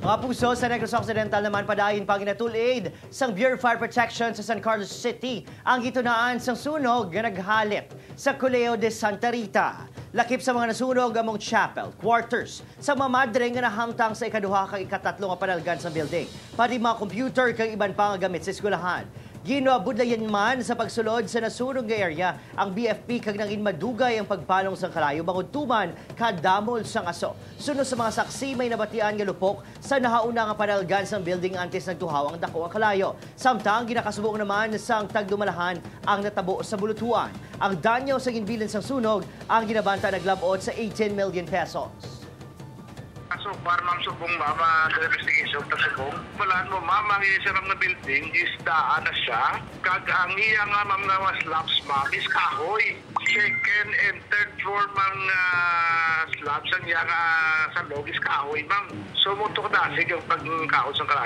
Mga puso, sa Negros Occidental naman padayon pang inatulid sang Bureau of Fire Protection sa San Carlos City ang gitunaan sang sunog nga naghalit sa Colegio de Santa Rita. Lakip sa mga nasunog among chapel, quarters, sa mga madre nga nahamtang sa ikaduha kag ikatatlo nga panalgan sa building, pati mga computer kag iban pa nga gamit sa eskwelahan. Ginabudlayan man sa pagsulod sa nasunog nga area ang BFP kag nangin madugay ang pagpalong sang kalayo bangod tuman kadamol sang aso. Suno sa mga saksi may nabatian nga lupok sa nahauna nga panalgan sang building antes nagtuhaw ang dako ang kalayo. Samtang ginakasubong naman sang tagdumalahan ang natabo sa bulutuan. Ang danyo sa ginbilan sang sunog ang ginabanta naglabot sa 18 million pesos. So, para ma'am subong mama sa investigation ta subong. Walaan mo ma'am, ang isarang na building is daan na siya. Kag ang iya nga ma'am nga slabs ma'am is kahoy. Second and third floor ma'am slabs ang iya nga sa log is kahoy ma'am. So, mutok na sige yung pagkaos ng kalayo.